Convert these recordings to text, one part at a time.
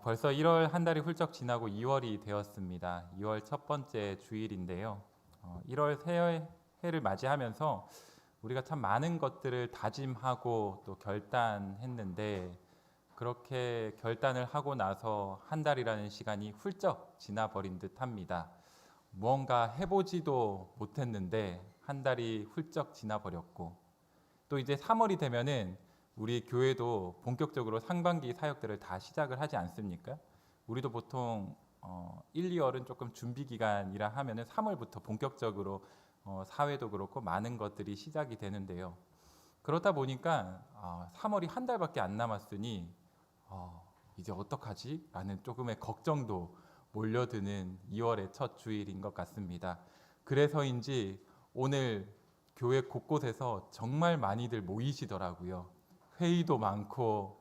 벌써 1월 한 달이 훌쩍 지나고 2월이 되었습니다. 2월 첫 번째 주일인데요. 1월 새해를 맞이하면서 우리가 참 많은 것들을 다짐하고 또 결단했는데 그렇게 결단을 하고 나서 한 달이라는 시간이 훌쩍 지나버린 듯합니다. 무언가 해보지도 못했는데 한 달이 훌쩍 지나버렸고 또 이제 3월이 되면은 우리 교회도 본격적으로 상반기 사역들을 다 시작을 하지 않습니까? 우리도 보통 1, 2월은 조금 준비 기간이라 하면은 3월부터 본격적으로 사회도 그렇고 많은 것들이 시작이 되는데요. 그렇다 보니까 3월이 한 달밖에 안 남았으니 이제 어떡하지? 라는 조금의 걱정도 몰려드는 2월의 첫 주일인 것 같습니다. 그래서인지 오늘 교회 곳곳에서 정말 많이들 모이시더라고요. 회의도 많고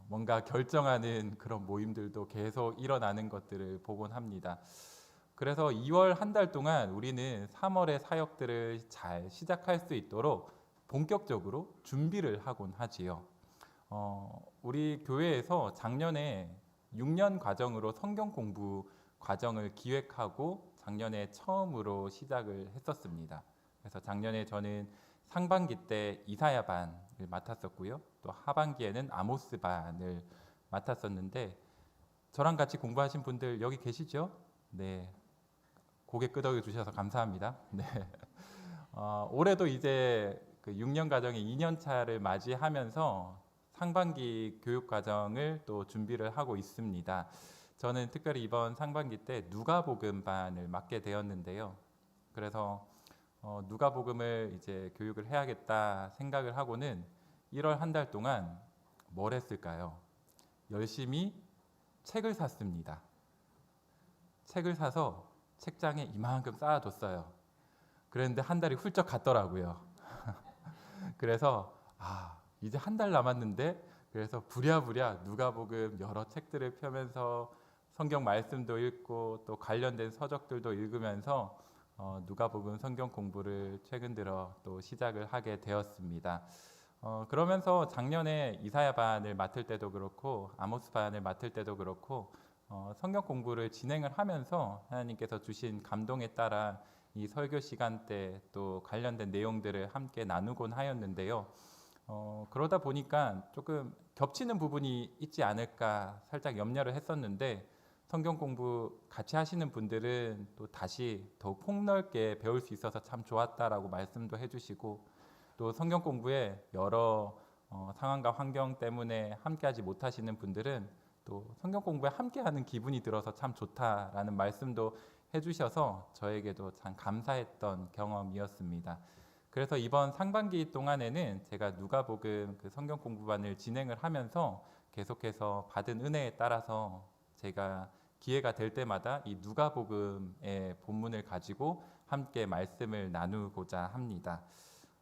뭔가 결정하는 그런 모임들도 계속 일어나는 것들을 보곤 합니다. 그래서 2월 한 달 동안 우리는 3월의 사역들을 잘 시작할 수 있도록 본격적으로 준비를 하곤 하지요. 우리 교회에서 작년에 6년 과정으로 성경 공부 과정을 기획하고 작년에 처음으로 시작을 했었습니다. 그래서 작년에 저는 상반기 때 이사야 반을 맡았었고요. 또 하반기에는 아모스 반을 맡았었는데 저랑 같이 공부하신 분들 여기 계시죠? 네. 고개 끄덕여 주셔서 감사합니다. 네. 올해도 이제 그 6년 과정의 2년 차를 맞이하면서 상반기 교육 과정을 또 준비를 하고 있습니다. 저는 특별히 이번 상반기 때 누가복음 반을 맡게 되었는데요. 그래서 누가복음을 이제 교육을 해야겠다 생각을 하고는 1월 한 달 동안 뭘 했을까요? 열심히 책을 샀습니다. 책을 사서 책장에 이만큼 쌓아뒀어요. 그런데 한 달이 훌쩍 갔더라고요. 그래서 이제 한 달 남았는데 그래서 부랴부랴 누가복음 여러 책들을 펴면서 성경 말씀도 읽고 또 관련된 서적들도 읽으면서 누가복음 성경 공부를 최근 들어 또 시작을 하게 되었습니다. 그러면서 작년에 이사야 반을 맡을 때도 그렇고 아모스 반을 맡을 때도 그렇고 성경 공부를 진행을 하면서 하나님께서 주신 감동에 따라 이 설교 시간 때 또 관련된 내용들을 함께 나누곤 하였는데요. 그러다 보니까 조금 겹치는 부분이 있지 않을까 살짝 염려를 했었는데 성경 공부 같이 하시는 분들은 또 다시 더욱 폭넓게 배울 수 있어서 참 좋았다라고 말씀도 해주시고 또 성경 공부에 여러 상황과 환경 때문에 함께하지 못하시는 분들은 또 성경 공부에 함께하는 기분이 들어서 참 좋다라는 말씀도 해주셔서 저에게도 참 감사했던 경험이었습니다. 그래서 이번 상반기 동안에는 제가 누가복음 그 성경 공부반을 진행을 하면서 계속해서 받은 은혜에 따라서 제가 기회가 될 때마다 이 누가복음의 본문을 가지고 함께 말씀을 나누고자 합니다.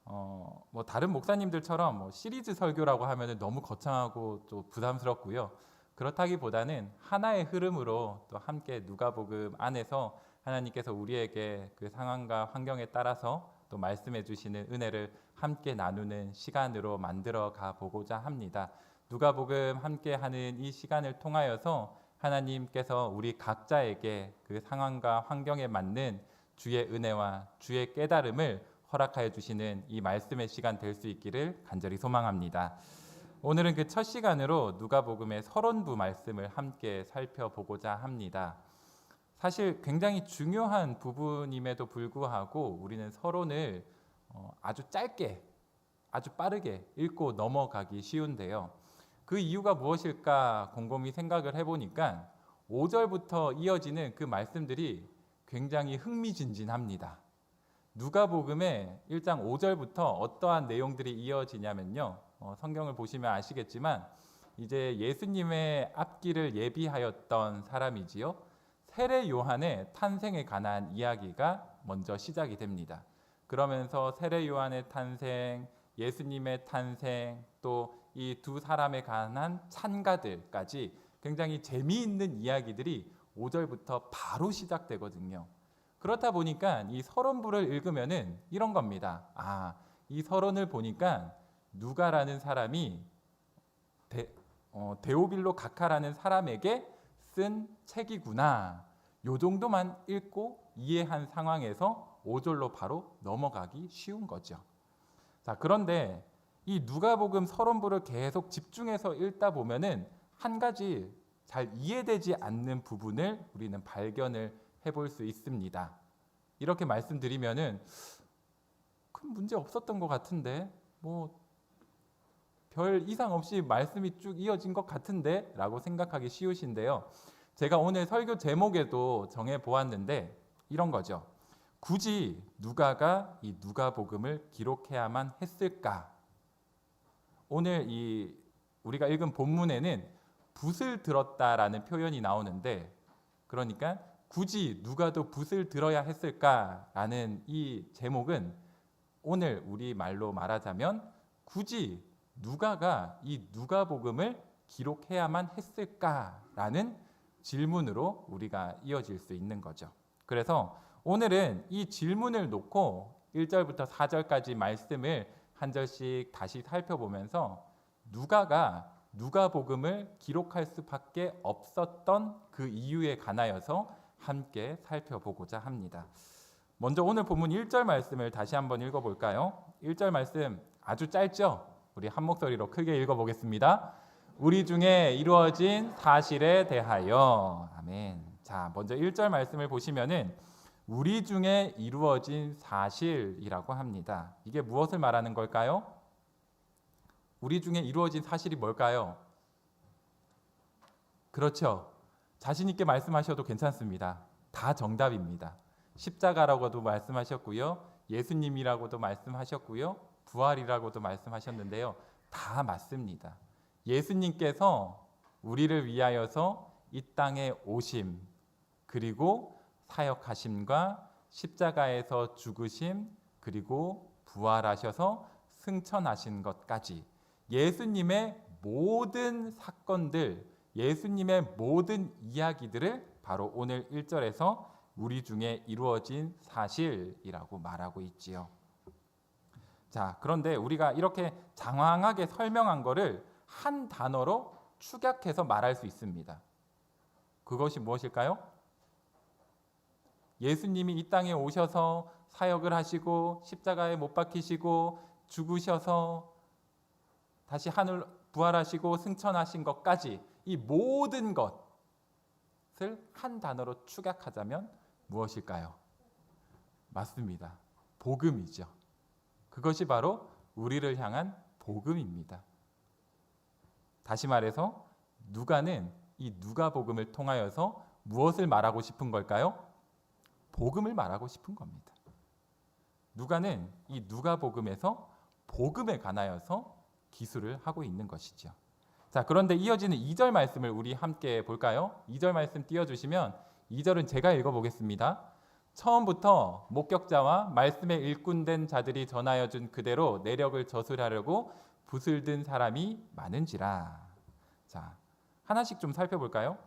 뭐 다른 목사님들처럼 뭐 시리즈 설교라고 하면 너무 거창하고 또 부담스럽고요. 그렇다기보다는 하나의 흐름으로 또 함께 누가복음 안에서 하나님께서 우리에게 그 상황과 환경에 따라서 또 말씀해 주시는 은혜를 함께 나누는 시간으로 만들어 가 보고자 합니다. 누가복음 함께 하는 이 시간을 통하여서 하나님께서 우리 각자에게 그 상황과 환경에 맞는 주의 은혜와 주의 깨달음을 허락하여 주시는 이 말씀의 시간 될 수 있기를 간절히 소망합니다. 오늘은 그 첫 시간으로 누가복음의 서론부 말씀을 함께 살펴보고자 합니다. 사실 굉장히 중요한 부분임에도 불구하고 우리는 서론을 아주 짧게, 아주 빠르게 읽고 넘어가기 쉬운데요. 그 이유가 무엇일까 곰곰이 생각을 해보니까 5절부터 이어지는 그 말씀들이 굉장히 흥미진진합니다. 누가복음의 1장 5절부터 어떠한 내용들이 이어지냐면요. 성경을 보시면 아시겠지만 이제 예수님의 앞길을 예비하였던 사람이지요. 세례 요한의 탄생에 관한 이야기가 먼저 시작이 됩니다. 그러면서 세례 요한의 탄생, 예수님의 탄생, 또 이 두 사람에 관한 찬가들까지 굉장히 재미있는 이야기들이 5절부터 바로 시작되거든요. 그렇다 보니까 이 서론부를 읽으면은 이런 겁니다. 이 서론을 보니까 누가라는 사람이 데오빌로 가카라는 사람에게 쓴 책이구나. 요 정도만 읽고 이해한 상황에서 5절로 바로 넘어가기 쉬운 거죠. 자, 그런데 이 누가복음 서론부를 계속 집중해서 읽다 보면은 한 가지 잘 이해되지 않는 부분을 우리는 발견을 해볼 수 있습니다. 이렇게 말씀드리면은 큰 문제 없었던 것 같은데 별 이상 없이 말씀이 쭉 이어진 것 같은데 라고 생각하기 쉬우신데요. 제가 오늘 설교 제목에도 정해 보았는데 이런 거죠. 굳이 누가가 이 누가복음을 기록해야만 했을까? 오늘 우리가 읽은 본문에는 붓을 들었다라는 표현이 나오는데, 그러니까 굳이 누가도 붓을 들어야 했을까라는 이 제목은 오늘 우리 말로 말하자면 굳이 누가가 이 누가복음을 기록해야만 했을까라는 질문으로 우리가 이어질 수 있는 거죠. 그래서 오늘은 이 질문을 놓고 1절부터 4절까지 말씀을 한 절씩 다시 살펴보면서 누가가 누가복음을 기록할 수밖에 없었던 그 이유에 관하여서 함께 살펴보고자 합니다. 먼저 오늘 본문 1절 말씀을 다시 한번 읽어볼까요? 1절 말씀 아주 짧죠? 우리 한 목소리로 크게 읽어보겠습니다. 우리 중에 이루어진 사실에 대하여. 아멘. 자, 먼저 1절 말씀을 보시면은 우리 중에 이루어진 사실이라고 합니다. 이게 무엇을 말하는 걸까요? 우리 중에 이루어진 사실이 뭘까요? 그렇죠. 자신 있게 말씀하셔도 괜찮습니다. 다 정답입니다. 십자가라고도 말씀하셨고요. 예수님이라고도 말씀하셨고요. 부활이라고도 말씀하셨는데요. 다 맞습니다. 예수님께서 우리를 위하여서 이 땅에 오심, 그리고 사역하심과 십자가에서 죽으심, 그리고 부활하셔서 승천하신 것까지 예수님의 모든 사건들, 예수님의 모든 이야기들을 바로 오늘 1절에서 우리 중에 이루어진 사실이라고 말하고 있지요. 자, 그런데 우리가 이렇게 장황하게 설명한 거를 한 단어로 축약해서 말할 수 있습니다. 그것이 무엇일까요? 예수님이 이 땅에 오셔서 사역을 하시고 십자가에 못 박히시고 죽으셔서 다시 하늘 부활하시고 승천하신 것까지 이 모든 것을 한 단어로 축약하자면 무엇일까요? 맞습니다. 복음이죠. 그것이 바로 우리를 향한 복음입니다. 다시 말해서 누가는 이 누가복음을 통하여서 무엇을 말하고 싶은 걸까요? 복음을 말하고 싶은 겁니다. 누가는 이 누가복음에서 복음에 관하여서 기술을 하고 있는 것이죠. 자, 그런데 이어지는 2절 말씀을 우리 함께 볼까요? 2절 말씀 띄워주시면 2절은 제가 읽어보겠습니다. 처음부터 목격자와 말씀에 일꾼된 자들이 전하여 준 그대로 내력을 저술하려고 붓을 든 사람이 많은지라. 자, 하나씩 좀 살펴볼까요?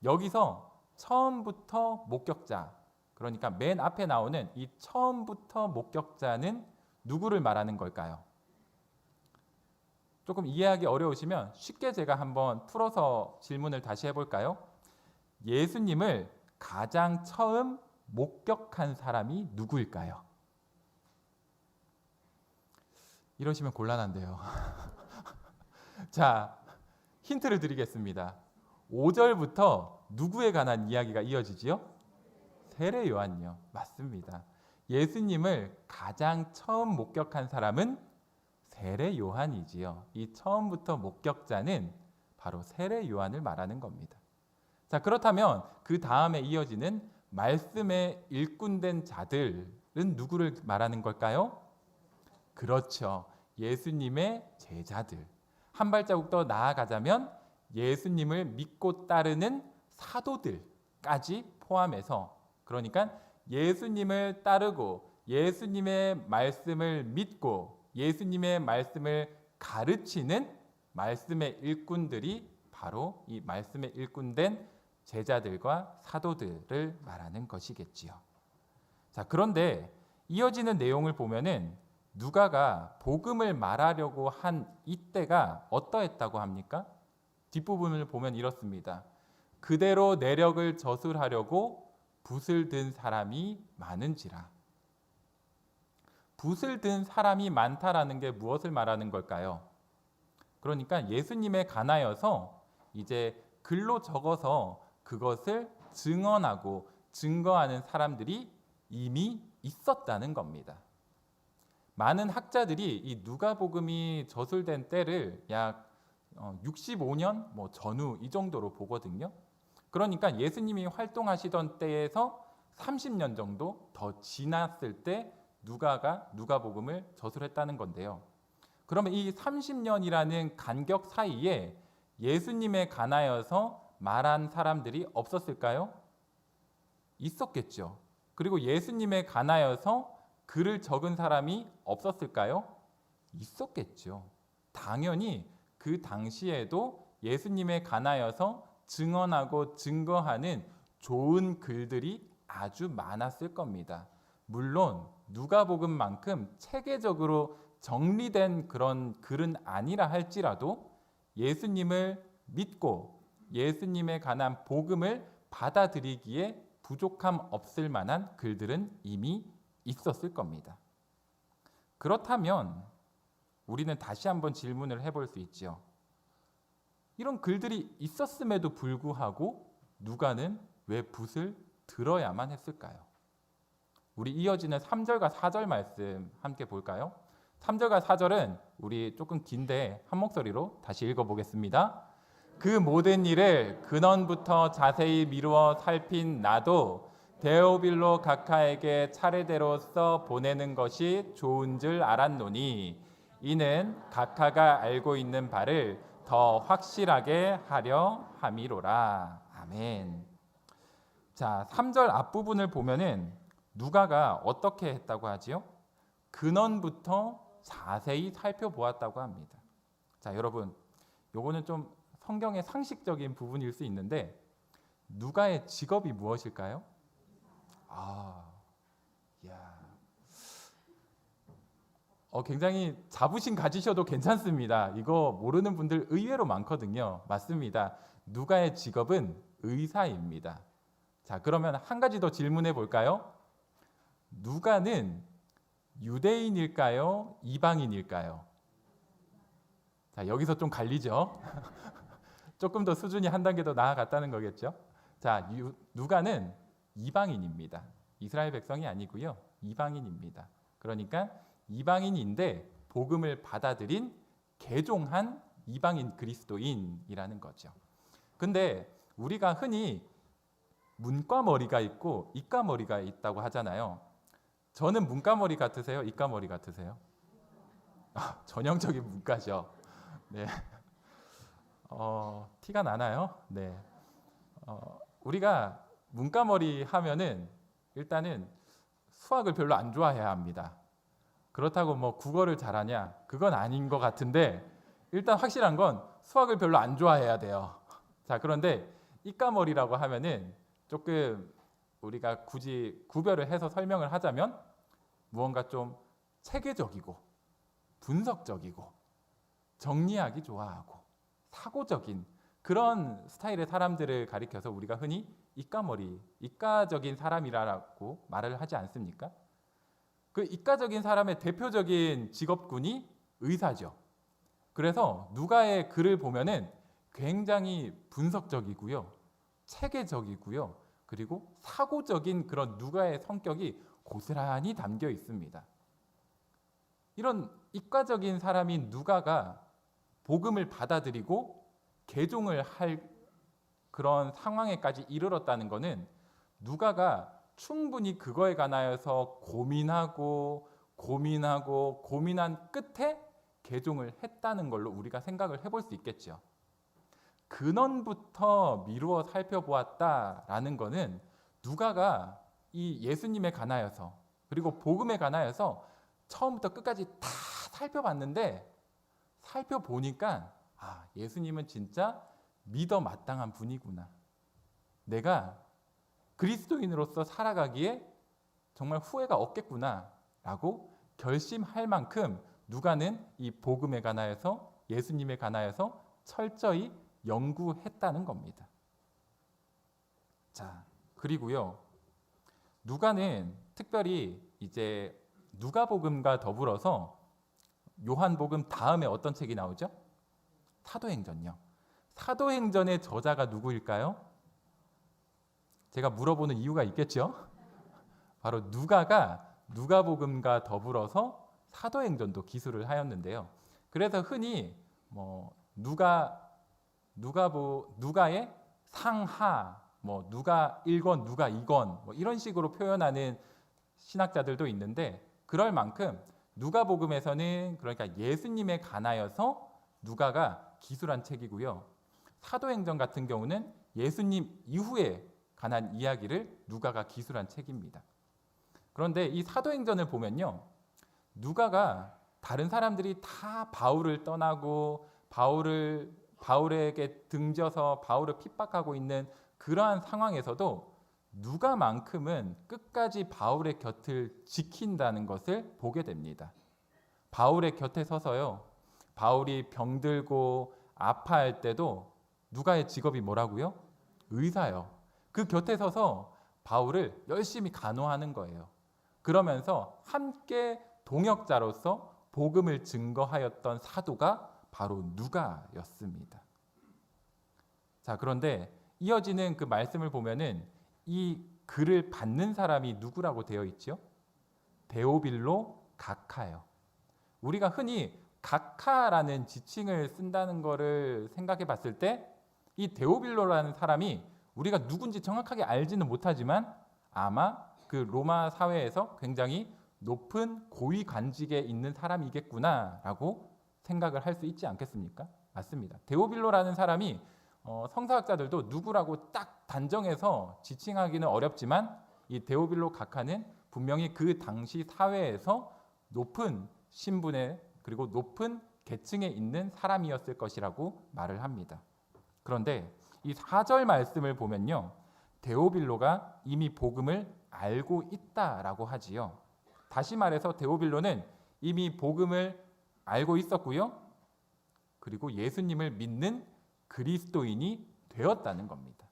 여기서 처음부터 목격자, 그러니까 맨 앞에 나오는 이 처음부터 목격자는 누구를 말하는 걸까요? 조금 이해하기 어려우시면 쉽게 제가 한번 풀어서 질문을 다시 해볼까요? 예수님을 가장 처음 목격한 사람이 누구일까요? 이러시면 곤란한데요. 자, 힌트를 드리겠습니다. 5절부터 누구에 관한 이야기가 이어지지요? 세례 요한이요. 맞습니다. 예수님을 가장 처음 목격한 사람은 세례 요한이지요. 이 처음부터 목격자는 바로 세례 요한을 말하는 겁니다. 자, 그렇다면 그 다음에 이어지는 말씀에 일꾼된 자들은 누구를 말하는 걸까요? 그렇죠. 예수님의 제자들. 한 발자국 더 나아가자면 예수님을 믿고 따르는 사도들까지 포함해서, 그러니까 예수님을 따르고 예수님의 말씀을 믿고 예수님의 말씀을 가르치는 말씀의 일꾼들이 바로 이 말씀에 일꾼된 제자들과 사도들을 말하는 것이겠지요. 자, 그런데 이어지는 내용을 보면은 누가가 복음을 말하려고 한 이때가 어떠했다고 합니까? 뒷부분을 보면 이렇습니다. 그대로 내력을 저술하려고 붓을 든 사람이 많은지라. 붓을 든 사람이 많다라는 게 무엇을 말하는 걸까요? 그러니까 예수님에 관하여서 이제 글로 적어서 그것을 증언하고 증거하는 사람들이 이미 있었다는 겁니다. 많은 학자들이 이 누가복음이 저술된 때를 약 65년 전후 이 정도로 보거든요. 그러니까 예수님이 활동하시던 때에서 30년 정도 더 지났을 때 누가복음을 저술했다는 건데요. 그러면 이 30년이라는 간격 사이에 예수님에 관하여서 말한 사람들이 없었을까요? 있었겠죠. 그리고 예수님에 관하여서 글을 적은 사람이 없었을까요? 있었겠죠. 당연히 그 당시에도 예수님에 관하여서 증언하고 증거하는 좋은 글들이 아주 많았을 겁니다. 물론 누가복음만큼 체계적으로 정리된 그런 글은 아니라 할지라도 예수님을 믿고 예수님에 관한 복음을 받아들이기에 부족함 없을 만한 글들은 이미 있었을 겁니다. 그렇다면 우리는 다시 한번 질문을 해볼 수 있죠. 이런 글들이 있었음에도 불구하고 누가는 왜 붓을 들어야만 했을까요? 우리 이어지는 3절과 4절 말씀 함께 볼까요? 3절과 4절은 우리 조금 긴데 한 목소리로 다시 읽어보겠습니다. 그 모든 일을 근원부터 자세히 미루어 살핀 나도 데오빌로 각하에게 차례대로 써 보내는 것이 좋은 줄 알았노니 이는 각하가 알고 있는 바를 더 확실하게 하려 함이로라. 아멘. 자, 3절 앞부분을 보면은 누가가 어떻게 했다고 하지요? 근원부터 자세히 살펴보았다고 합니다. 자, 여러분, 요거는 좀 성경의 상식적인 부분일 수 있는데 누가의 직업이 무엇일까요? 굉장히 자부심 가지셔도 괜찮습니다. 이거 모르는 분들 의외로 많거든요. 맞습니다. 누가의 직업은 의사입니다. 자, 그러면 한 가지 더 질문해 볼까요? 누가는 유대인일까요? 이방인일까요? 자, 여기서 좀 갈리죠. 조금 더 수준이 한 단계 더 나아갔다는 거겠죠. 자, 누가는 이방인입니다. 이스라엘 백성이 아니고요. 이방인입니다. 그러니까 이방인인데 복음을 받아들인 개종한 이방인 그리스도인이라는 거죠. 근데 우리가 흔히 문과머리가 있고 이과머리가 있다고 하잖아요. 저는 문과머리 같으세요? 이과머리 같으세요? 전형적인 문과죠. 네. 티가 나나요? 네. 우리가 문과머리 하면은 일단은 수학을 별로 안 좋아해야 합니다. 그렇다고 뭐 국어를 잘하냐? 그건 아닌 것 같은데 일단 확실한 건 수학을 별로 안 좋아해야 돼요. 자, 그런데 이과머리라고 하면은 조금 우리가 굳이 구별을 해서 설명을 하자면 무언가 좀 체계적이고 분석적이고 정리하기 좋아하고 사고적인 그런 스타일의 사람들을 가리켜서 우리가 흔히 이과머리, 이과적인 사람이라고 말을 하지 않습니까? 그 이과적인 사람의 대표적인 직업군이 의사죠. 그래서 누가의 글을 보면은 굉장히 분석적이고요, 체계적이고요, 그리고 사고적인 그런 누가의 성격이 고스란히 담겨 있습니다. 이런 이과적인 사람인 누가가 복음을 받아들이고 개종을 할 그런 상황에까지 이르렀다는 것은 누가가 충분히 그거에 관하여서 고민한 끝에 개종을 했다는 걸로 우리가 생각을 해볼 수 있겠죠. 근원부터 미루어 살펴보았다라는 것은 누가가 이 예수님에 관하여서 그리고 복음에 관하여서 처음부터 끝까지 다 살펴봤는데 살펴보니까 예수님은 진짜 믿어 마땅한 분이구나. 내가 그리스도인으로서 살아가기에 정말 후회가 없겠구나 라고 결심할 만큼 누가는 이 복음에 관하여서 예수님에 관하여서 철저히 연구했다는 겁니다. 자, 그리고요. 누가는 특별히 이제 누가복음과 더불어서 요한복음 다음에 어떤 책이 나오죠? 사도행전요. 사도행전의 저자가 누구일까요? 제가 물어보는 이유가 있겠죠? 바로 누가가 누가복음과 더불어서 사도행전도 기술을 하였는데요. 그래서 흔히 누가의 상하, 누가 1권, 누가 2권 이런 식으로 표현하는 신학자들도 있는데, 그럴 만큼 누가복음에서는 그러니까 예수님에 관하여서 누가가 기술한 책이고요. 사도행전 같은 경우는 예수님 이후에 관한 이야기를 누가가 기술한 책입니다. 그런데 이 사도행전을 보면요, 누가가 다른 사람들이 다 바울을 떠나고 바울에게 등져서 바울을 핍박하고 있는 그러한 상황에서도 누가만큼은 끝까지 바울의 곁을 지킨다는 것을 보게 됩니다. 바울의 곁에 서서요, 바울이 병들고 아파할 때도 누가의 직업이 뭐라고요? 의사요. 그 곁에 서서 바울을 열심히 간호하는 거예요. 그러면서 함께 동역자로서 복음을 증거하였던 사도가 바로 누가였습니다. 자, 그런데 이어지는 그 말씀을 보면은 이 글을 받는 사람이 누구라고 되어 있죠? 데오빌로 각하요. 우리가 흔히 각하라는 지칭을 쓴다는 것을 생각해 봤을 때 이 데오빌로라는 사람이 우리가 누군지 정확하게 알지는 못하지만 아마 그 로마 사회에서 굉장히 높은 고위 관직에 있는 사람이겠구나라고 생각을 할 수 있지 않겠습니까? 맞습니다. 데오빌로라는 사람이 성서학자들도 누구라고 딱 단정해서 지칭하기는 어렵지만 이 데오빌로 각하는 분명히 그 당시 사회에서 높은 신분에 그리고 높은 계층에 있는 사람이었을 것이라고 말을 합니다. 그런데 이 4절 말씀을 보면요, 데오빌로가 이미 복음을 알고 있다라고 하지요. 다시 말해서 데오빌로는 이미 복음을 알고 있었고요, 그리고 예수님을 믿는 그리스도인이 되었다는 겁니다.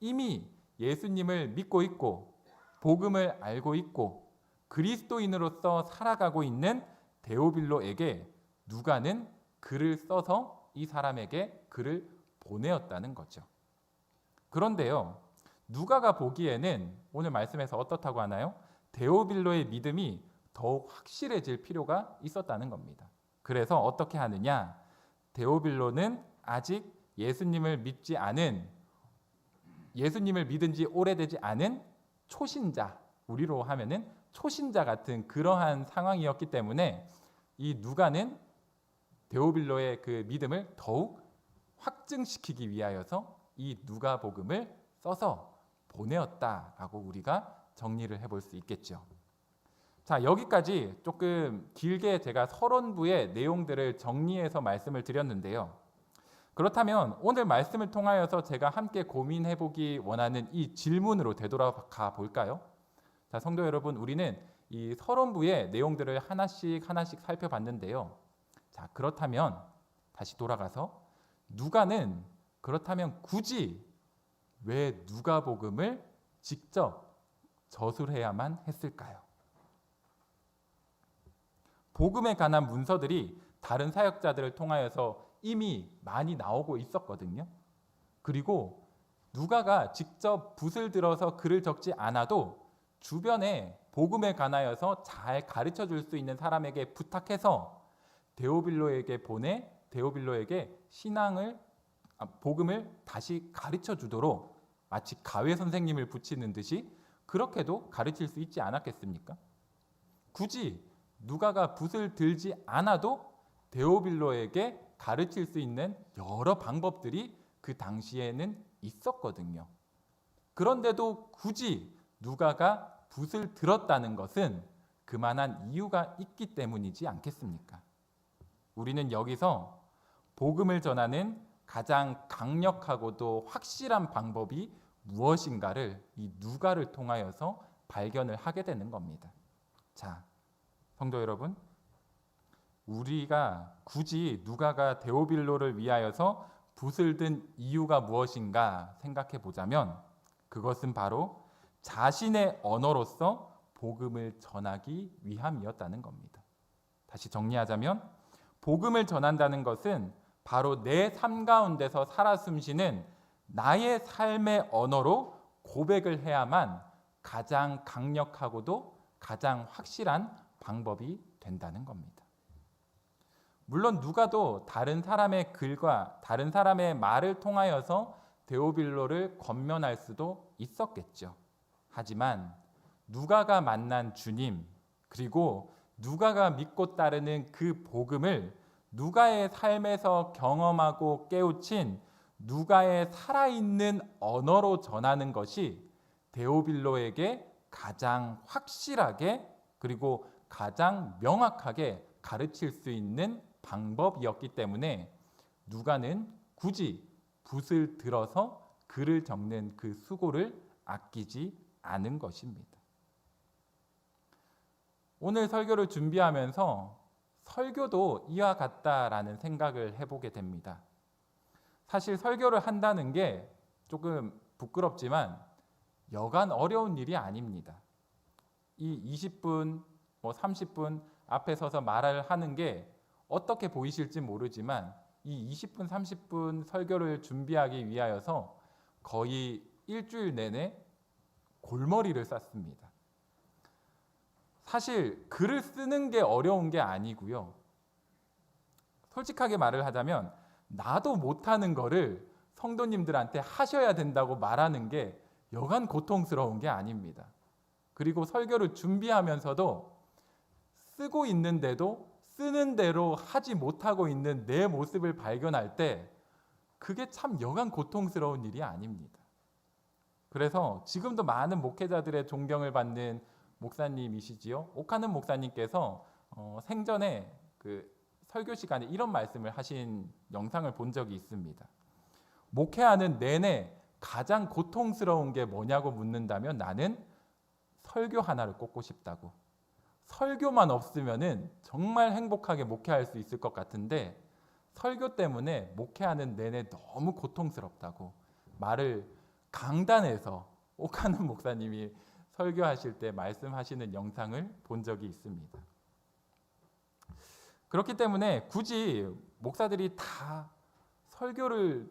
이미 예수님을 믿고 있고 복음을 알고 있고 그리스도인으로서 살아가고 있는 데오빌로에게 누가는 글을 써서 이 사람에게 글을 보내었다는 거죠. 그런데요, 누가가 보기에는 오늘 말씀에서 어떻다고 하나요? 데오빌로의 믿음이 더욱 확실해질 필요가 있었다는 겁니다. 그래서 어떻게 하느냐? 데오빌로는 아직 예수님을 믿은 지 오래되지 않은 초신자, 우리로 하면은 초신자 같은 그러한 상황이었기 때문에 이 누가는 데오빌로의 그 믿음을 더욱 확증시키기 위하여서 이 누가복음을 써서 보내었다라고 우리가 정리를 해볼 수 있겠죠. 자, 여기까지 조금 길게 제가 서론부의 내용들을 정리해서 말씀을 드렸는데요. 그렇다면 오늘 말씀을 통하여서 제가 함께 고민해보기 원하는 이 질문으로 되돌아가 볼까요? 자, 성도 여러분, 우리는 이 서론부의 내용들을 하나씩 살펴봤는데요. 자, 그렇다면 다시 돌아가서 누가는 그렇다면 굳이 왜 누가복음을 직접 저술해야만 했을까요? 복음에 관한 문서들이 다른 사역자들을 통하여서 이미 많이 나오고 있었거든요. 그리고 누가가 직접 붓을 들어서 글을 적지 않아도 주변에 복음에 관하여서 잘 가르쳐 줄 수 있는 사람에게 부탁해서 데오빌로에게 보내 데오빌로에게 복음을 다시 가르쳐 주도록 마치 가외 선생님을 붙이는 듯이 그렇게도 가르칠 수 있지 않았겠습니까? 굳이 누가가 붓을 들지 않아도 데오빌로에게 가르칠 수 있는 여러 방법들이 그 당시에는 있었거든요. 그런데도 굳이 누가가 붓을 들었다는 것은 그만한 이유가 있기 때문이지 않겠습니까? 우리는 여기서 복음을 전하는 가장 강력하고도 확실한 방법이 무엇인가를 이 누가를 통하여서 발견을 하게 되는 겁니다. 자, 성도 여러분, 우리가 굳이 누가가 데오빌로를 위하여서 붓을 든 이유가 무엇인가 생각해 보자면 그것은 바로 자신의 언어로서 복음을 전하기 위함이었다는 겁니다. 다시 정리하자면 복음을 전한다는 것은 바로 내 삶 가운데서 살아 숨쉬는 나의 삶의 언어로 고백을 해야만 가장 강력하고도 가장 확실한 방법이 된다는 겁니다. 물론 누가도 다른 사람의 글과 다른 사람의 말을 통하여서 데오빌로를 권면할 수도 있었겠죠. 하지만 누가가 만난 주님, 그리고 누가가 믿고 따르는 그 복음을 누가의 삶에서 경험하고 깨우친 누가의 살아있는 언어로 전하는 것이 데오빌로에게 가장 확실하게 그리고 가장 명확하게 가르칠 수 있는 방법이었기 때문에 누가는 굳이 붓을 들어서 글을 적는 그 수고를 아끼지 않은 것입니다. 오늘 설교를 준비하면서 설교도 이와 같다라는 생각을 해보게 됩니다. 사실 설교를 한다는 게 조금 부끄럽지만 여간 어려운 일이 아닙니다. 이 20분, 30분 앞에 서서 말을 하는 게 어떻게 보이실지 모르지만 이 20분, 30분 설교를 준비하기 위하여서 거의 일주일 내내 골머리를 쌌습니다. 사실 글을 쓰는 게 어려운 게 아니고요. 솔직하게 말을 하자면 나도 못하는 거를 성도님들한테 하셔야 된다고 말하는 게 여간 고통스러운 게 아닙니다. 그리고 설교를 준비하면서도 쓰고 있는데도 쓰는 대로 하지 못하고 있는 내 모습을 발견할 때 그게 참 여간 고통스러운 일이 아닙니다. 그래서 지금도 많은 목회자들의 존경을 받는 목사님이시지요. 옥하는 목사님께서 생전에 그 설교 시간에 이런 말씀을 하신 영상을 본 적이 있습니다. 목회하는 내내 가장 고통스러운 게 뭐냐고 묻는다면 나는 설교 하나를 꼽고 싶다고. 설교만 없으면은 정말 행복하게 목회할 수 있을 것 같은데 설교 때문에 목회하는 내내 너무 고통스럽다고 말을 강단에서 옥하는 목사님이 설교하실 때 말씀하시는 영상을 본 적이 있습니다. 그렇기 때문에 굳이 목사들이 다 설교를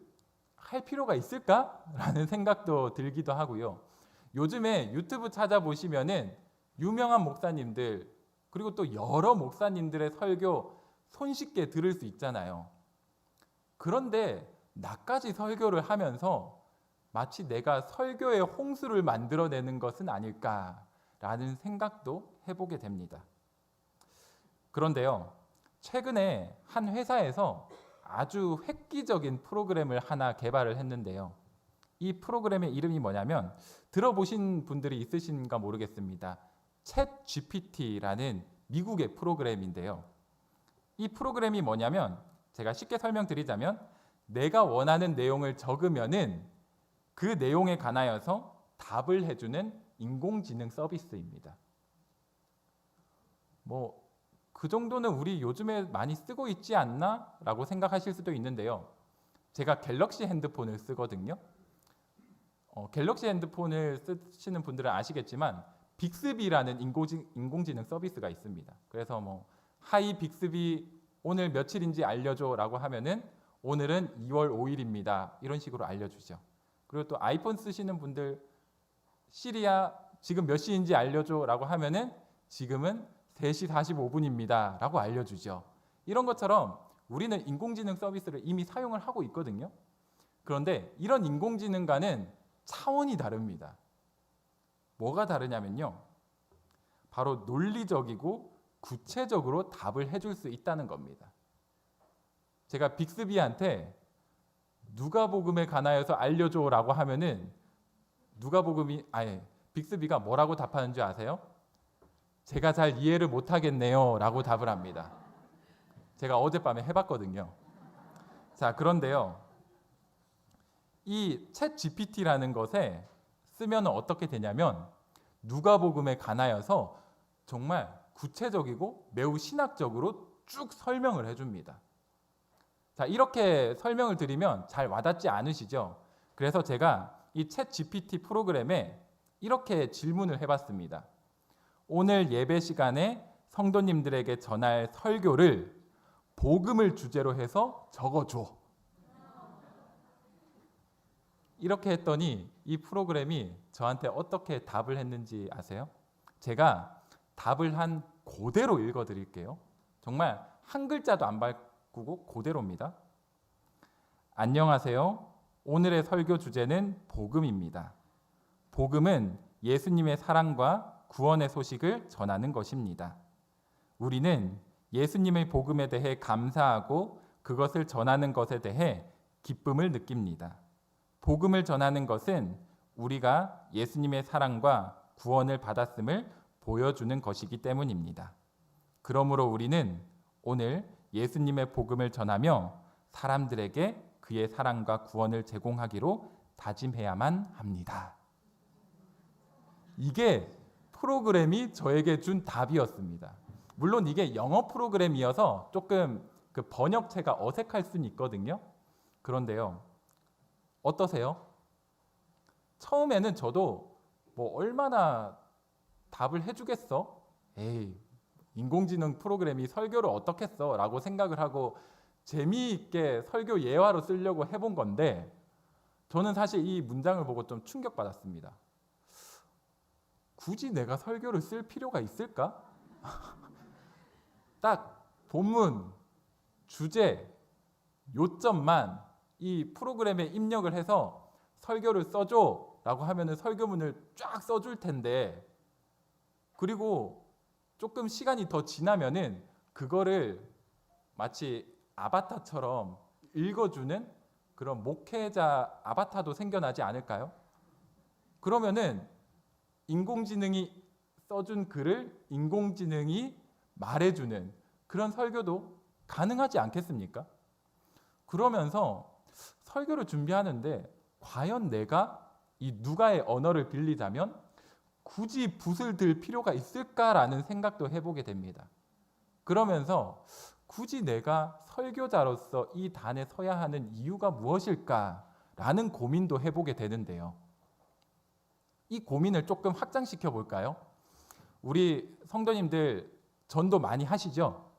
할 필요가 있을까라는 생각도 들기도 하고요. 요즘에 유튜브 찾아보시면은 유명한 목사님들 그리고 또 여러 목사님들의 설교 손쉽게 들을 수 있잖아요. 그런데 나까지 설교를 하면서 마치 내가 설교의 홍수를 만들어내는 것은 아닐까라는 생각도 해보게 됩니다. 그런데요, 최근에 한 회사에서 아주 획기적인 프로그램을 하나 개발을 했는데요. 이 프로그램의 이름이 뭐냐면 들어보신 분들이 있으신가 모르겠습니다. 챗 GPT라는 미국의 프로그램인데요. 이 프로그램이 뭐냐면 제가 쉽게 설명드리자면 내가 원하는 내용을 적으면은 그 내용에 관하여서 답을 해주는 인공지능 서비스입니다. 그 정도는 우리 요즘에 많이 쓰고 있지 않나? 라고 생각하실 수도 있는데요. 제가 갤럭시 핸드폰을 쓰거든요. 갤럭시 핸드폰을 쓰시는 분들은 아시겠지만 빅스비라는 인공지능 서비스가 있습니다. 그래서 하이 빅스비 오늘 며칠인지 알려줘 라고 하면은 오늘은 2월 5일입니다. 이런 식으로 알려주죠. 그리고 또 아이폰 쓰시는 분들 시리야 지금 몇 시인지 알려줘 라고 하면은 지금은 3시 45분입니다 라고 알려주죠. 이런 것처럼 우리는 인공지능 서비스를 이미 사용을 하고 있거든요. 그런데 이런 인공지능과는 차원이 다릅니다. 뭐가 다르냐면요. 바로 논리적이고 구체적으로 답을 해줄 수 있다는 겁니다. 제가 빅스비한테 누가복음에 관하여서 알려줘라고 하면은 빅스비가 뭐라고 답하는 줄 아세요? 제가 잘 이해를 못하겠네요 라고 답을 합니다. 제가 어젯밤에 해봤거든요. 자, 그런데요. 이 챗 GPT라는 것에 쓰면 어떻게 되냐면 누가복음에 관하여서 정말 구체적이고 매우 신학적으로 쭉 설명을 해줍니다. 자, 이렇게 설명을 드리면 잘 와닿지 않으시죠? 그래서 제가 이 챗 GPT 프로그램에 이렇게 질문을 해봤습니다. 오늘 예배 시간에 성도님들에게 전할 설교를 복음을 주제로 해서 적어줘. 이렇게 했더니 이 프로그램이 저한테 어떻게 답을 했는지 아세요? 제가 답을 한 그대로 읽어드릴게요. 정말 한 글자도 안 바꾸고 그대로입니다. 안녕하세요. 오늘의 설교 주제는 복음입니다. 복음은 예수님의 사랑과 구원의 소식을 전하는 것입니다. 우리는 예수님의 복음에 대해 감사하고 그것을 전하는 것에 대해 기쁨을 느낍니다. 복음을 전하는 것은 우리가 예수님의 사랑과 구원을 받았음을 보여주는 것이기 때문입니다. 그러므로 우리는 오늘 예수님의 복음을 전하며 사람들에게 그의 사랑과 구원을 제공하기로 다짐해야만 합니다. 이게 프로그램이 저에게 준 답이었습니다. 물론 이게 영어 프로그램이어서 조금 그 번역체가 어색할 수는 있거든요. 그런데요, 어떠세요? 처음에는 저도 뭐 얼마나 답을 해주겠어? 에이, 인공지능 프로그램이 설교를 어떻게 써? 라고 생각을 하고 재미있게 설교 예화로 쓰려고 해본 건데, 저는 사실 이 문장을 보고 좀 충격받았습니다. 굳이 내가 설교를 쓸 필요가 있을까? 딱 본문, 주제, 요점만 이 프로그램에 입력을 해서 설교를 써줘 라고 하면은 설교문을 쫙 써줄 텐데, 그리고 조금 시간이 더 지나면은 그거를 마치 아바타처럼 읽어주는 그런 목회자 아바타도 생겨나지 않을까요? 그러면은 인공지능이 써준 글을 인공지능이 말해주는 그런 설교도 가능하지 않겠습니까? 그러면서 설교를 준비하는데 과연 내가 이 누가의 언어를 빌리자면 굳이 붓을 들 필요가 있을까라는 생각도 해보게 됩니다. 그러면서 굳이 내가 설교자로서 이 단에 서야 하는 이유가 무엇일까라는 고민도 해보게 되는데요. 이 고민을 조금 확장시켜 볼까요? 우리 성도님들 전도 많이 하시죠?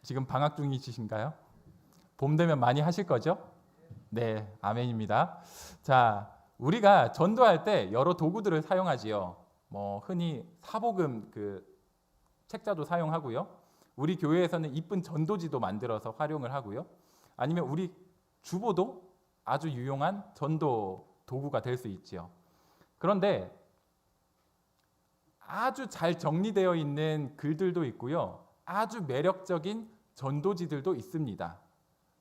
지금 방학 중이신가요? 봄 되면 많이 하실 거죠? 네, 아멘입니다. 자, 우리가 전도할 때 여러 도구들을 사용하지요. 뭐 흔히 사복음 그 책자도 사용하고요. 우리 교회에서는 이쁜 전도지도 만들어서 활용을 하고요. 아니면 우리 주보도 아주 유용한 전도 도구가 될 수 있지요. 그런데 아주 잘 정리되어 있는 글들도 있고요. 아주 매력적인 전도지들도 있습니다.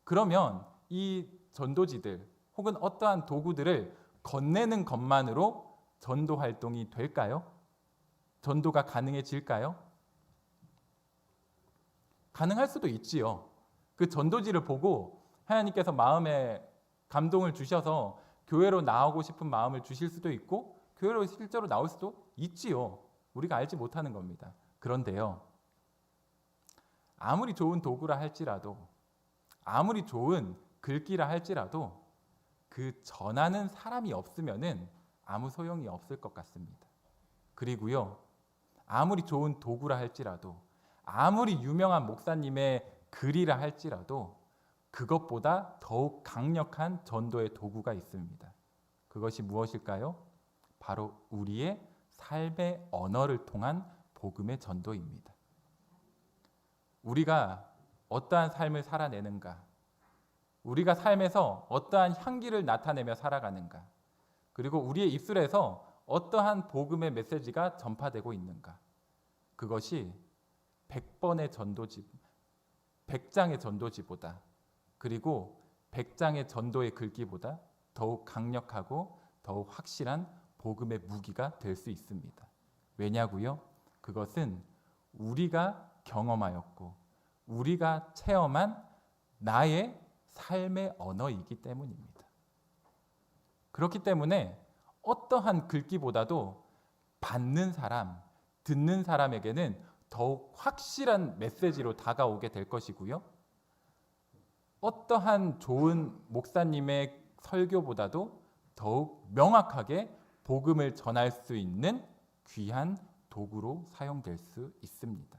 그러면 이 전도지들 혹은 어떠한 도구들을 건네는 것만으로 전도 활동이 될까요? 전도가 가능해질까요? 가능할 수도 있지요. 그 전도지를 보고 하나님께서 마음에 감동을 주셔서 교회로 나오고 싶은 마음을 주실 수도 있고 교회로 실제로 나올 수도 있지요. 우리가 알지 못하는 겁니다. 그런데요, 아무리 좋은 도구라 할지라도, 아무리 좋은 글귀라 할지라도 그 전하는 사람이 없으면은 아무 소용이 없을 것 같습니다. 그리고요, 아무리 좋은 도구라 할지라도, 아무리 유명한 목사님의 글이라 할지라도 그것보다 더욱 강력한 전도의 도구가 있습니다. 그것이 무엇일까요? 바로 우리의 삶의 언어를 통한 복음의 전도입니다. 우리가 어떠한 삶을 살아내는가, 우리가 삶에서 어떠한 향기를 나타내며 살아가는가, 그리고 우리의 입술에서 어떠한 복음의 메시지가 전파되고 있는가, 그것이 100번의 전도지, 100장의 전도지보다, 그리고 100장의 전도의 글귀보다 더욱 강력하고 더욱 확실한 복음의 무기가 될 수 있습니다. 왜냐고요? 그것은 우리가 경험하였고 우리가 체험한 나의 삶의 언어이기 때문입니다. 그렇기 때문에 어떠한 글귀보다도 받는 사람, 듣는 사람에게는 더욱 확실한 메시지로 다가오게 될 것이고요. 어떠한 좋은 목사님의 설교보다도 더욱 명확하게 복음을 전할 수 있는 귀한 도구로 사용될 수 있습니다.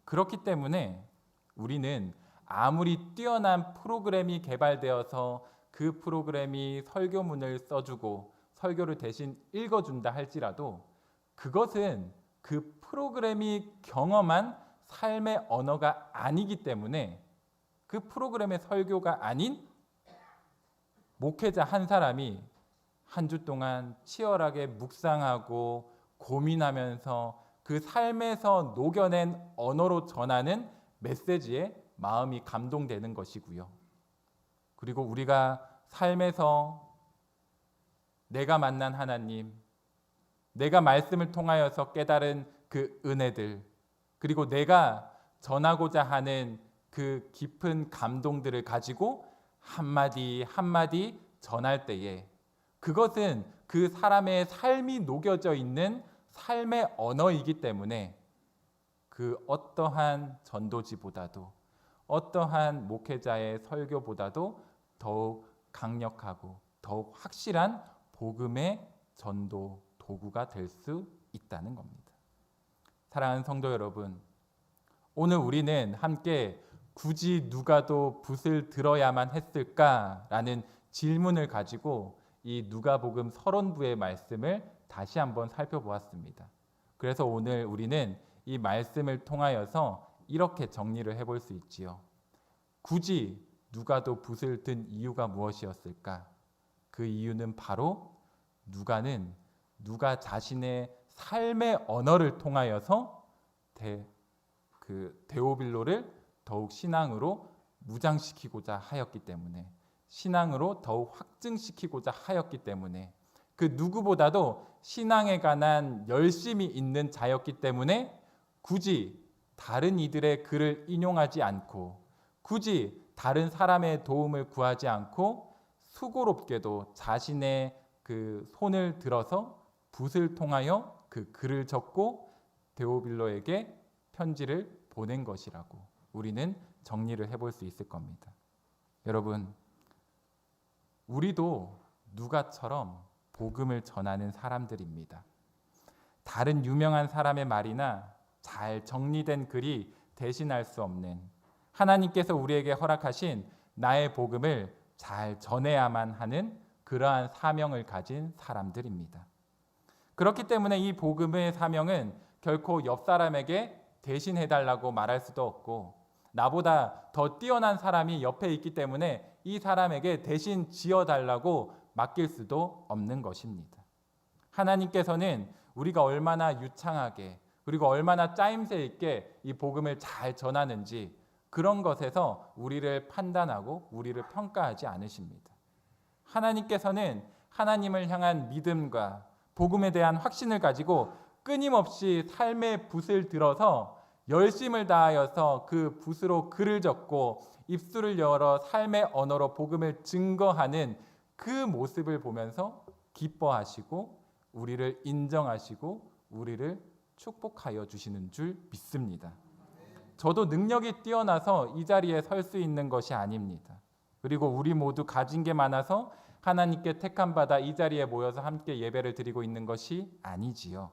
그렇기 때문에 우리는 아무리 뛰어난 프로그램이 개발되어서 그 프로그램이 설교문을 써주고 설교를 대신 읽어준다 할지라도 그것은 그 프로그램이 경험한 삶의 언어가 아니기 때문에 그 프로그램의 설교가 아닌 목회자 한 사람이 한 주 동안 치열하게 묵상하고 고민하면서 그 삶에서 녹여낸 언어로 전하는 메시지에 마음이 감동되는 것이고요. 그리고 우리가 삶에서 내가 만난 하나님, 내가 말씀을 통하여서 깨달은 그 은혜들, 그리고 내가 전하고자 하는 그 깊은 감동들을 가지고 한마디 한마디 전할 때에 그것은 그 사람의 삶이 녹여져 있는 삶의 언어이기 때문에 그 어떠한 전도지보다도 어떠한 목회자의 설교보다도 더욱 강력하고 더욱 확실한 복음의 전도 도구가 될 수 있다는 겁니다. 사랑하는 성도 여러분, 오늘 우리는 함께 굳이 누가도 붓을 들어야만 했을까라는 질문을 가지고 이 누가복음 서론부의 말씀을 다시 한번 살펴보았습니다. 그래서 오늘 우리는 이 말씀을 통하여서 이렇게 정리를 해볼 수 있지요. 굳이 누가도 붓을 든 이유가 무엇이었을까? 그 이유는 바로 누가는 누가 자신의 삶의 언어를 통하여서 데오빌로를 더욱 신앙으로 무장시키고자 하였기 때문에, 신앙으로 더욱 확증시키고자 하였기 때문에, 그 누구보다도 신앙에 관한 열심이 있는 자였기 때문에 굳이 다른 이들의 글을 인용하지 않고 굳이 다른 사람의 도움을 구하지 않고 수고롭게도 자신의 그 손을 들어서 붓을 통하여 그 글을 적고 데오빌로에게 편지를 보낸 것이라고 우리는 정리를 해볼 수 있을 겁니다. 여러분, 우리도 누가처럼 복음을 전하는 사람들입니다. 다른 유명한 사람의 말이나 잘 정리된 글이 대신할 수 없는, 하나님께서 우리에게 허락하신 나의 복음을 잘 전해야만 하는 그러한 사명을 가진 사람들입니다. 그렇기 때문에 이 복음의 사명은 결코 옆 사람에게 대신해달라고 말할 수도 없고, 나보다 더 뛰어난 사람이 옆에 있기 때문에 이 사람에게 대신 지어달라고 맡길 수도 없는 것입니다. 하나님께서는 우리가 얼마나 유창하게 그리고 얼마나 짜임새 있게 이 복음을 잘 전하는지 그런 것에서 우리를 판단하고 우리를 평가하지 않으십니다. 하나님께서는 하나님을 향한 믿음과 복음에 대한 확신을 가지고 끊임없이 삶의 붓을 들어서 열심을 다하여서 그 붓으로 글을 적고 입술을 열어 삶의 언어로 복음을 증거하는 그 모습을 보면서 기뻐하시고 우리를 인정하시고 우리를 축복하여 주시는 줄 믿습니다. 저도 능력이 뛰어나서 이 자리에 설 수 있는 것이 아닙니다. 그리고 우리 모두 가진 게 많아서 하나님께 택함 받아 이 자리에 모여서 함께 예배를 드리고 있는 것이 아니지요.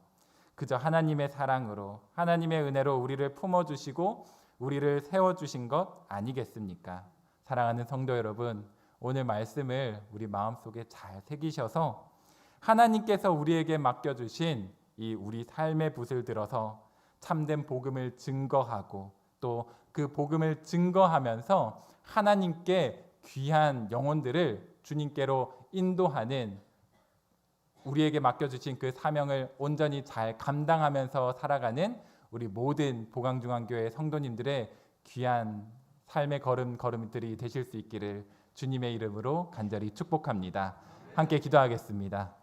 그저 하나님의 사랑으로, 하나님의 은혜로 우리를 품어주시고 우리를 세워주신 것 아니겠습니까? 사랑하는 성도 여러분, 오늘 말씀을 우리 마음속에 잘 새기셔서 하나님께서 우리에게 맡겨주신 이 우리 삶의 붓을 들어서 참된 복음을 증거하고 또 그 복음을 증거하면서 하나님께 귀한 영혼들을 주님께로 인도하는, 우리에게 맡겨주신 그 사명을 온전히 잘 감당하면서 살아가는 우리 모든 보강중앙교회 성도님들의 귀한 삶의 걸음들이 되실 수 있기를 주님의 이름으로 간절히 축복합니다. 함께 기도하겠습니다.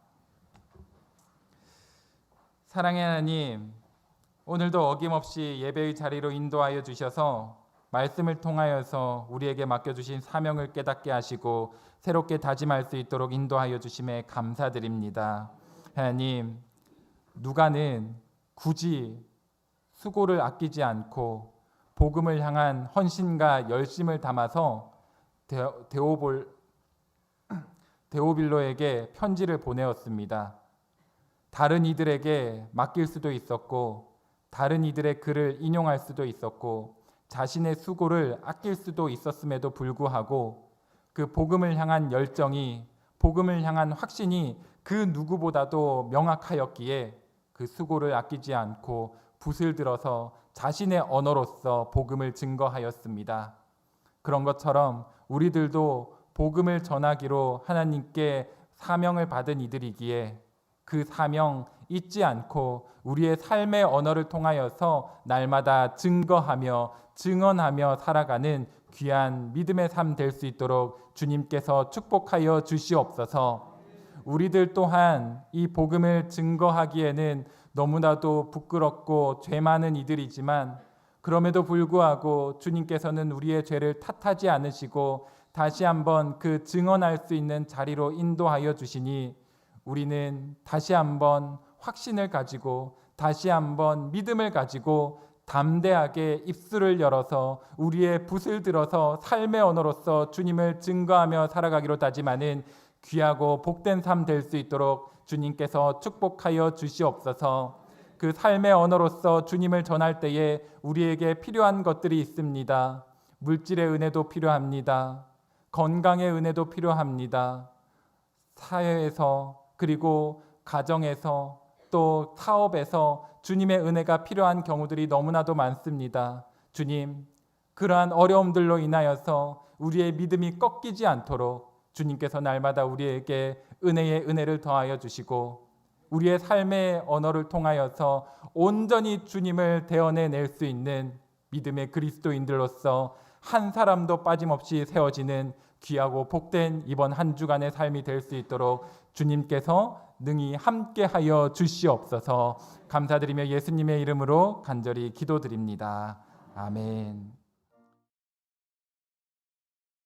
사랑의 하나님, 오늘도 어김없이 예배의 자리로 인도하여 주셔서 말씀을 통하여서 우리에게 맡겨주신 사명을 깨닫게 하시고 새롭게 다짐할 수 있도록 인도하여 주심에 감사드립니다. 하나님, 누가는 굳이 수고를 아끼지 않고 복음을 향한 헌신과 열심을 담아서 데오빌로에게 편지를 보내었습니다. 다른 이들에게 맡길 수도 있었고 다른 이들의 글을 인용할 수도 있었고 자신의 수고를 아낄 수도 있었음에도 불구하고 그 복음을 향한 열정이, 복음을 향한 확신이 그 누구보다도 명확하였기에 그 수고를 아끼지 않고 붓을 들어서 자신의 언어로서 복음을 증거하였습니다. 그런 것처럼 우리들도 복음을 전하기로 하나님께 사명을 받은 이들이기에 그 사명 잊지 않고 우리의 삶의 언어를 통하여서 날마다 증거하며 증언하며 살아가는 귀한 믿음의 삶 될 수 있도록 주님께서 축복하여 주시옵소서. 우리들 또한 이 복음을 증거하기에는 너무나도 부끄럽고 죄 많은 이들이지만 그럼에도 불구하고 주님께서는 우리의 죄를 탓하지 않으시고 다시 한번 그 증언할 수 있는 자리로 인도하여 주시니 우리는 다시 한번 확신을 가지고 다시 한번 믿음을 가지고 담대하게 입술을 열어서 우리의 붓을 들어서 삶의 언어로서 주님을 증거하며 살아가기로 다짐하는 귀하고 복된 삶 될 수 있도록 주님께서 축복하여 주시옵소서. 그 삶의 언어로서 주님을 전할 때에 우리에게 필요한 것들이 있습니다. 물질의 은혜도 필요합니다. 건강의 은혜도 필요합니다. 사회에서 그리고 가정에서 또 사업에서 주님의 은혜가 필요한 경우들이 너무나도 많습니다. 주님, 그러한 어려움들로 인하여서 우리의 믿음이 꺾이지 않도록 주님께서 날마다 우리에게 은혜의 은혜를 더하여 주시고 우리의 삶의 언어를 통하여서 온전히 주님을 대언해낼 수 있는 믿음의 그리스도인들로서 한 사람도 빠짐없이 세워지는 귀하고 복된 이번 한 주간의 삶이 될 수 있도록 주님께서 능히 함께하여 주시옵소서. 감사드리며 예수님의 이름으로 간절히 기도드립니다. 아멘.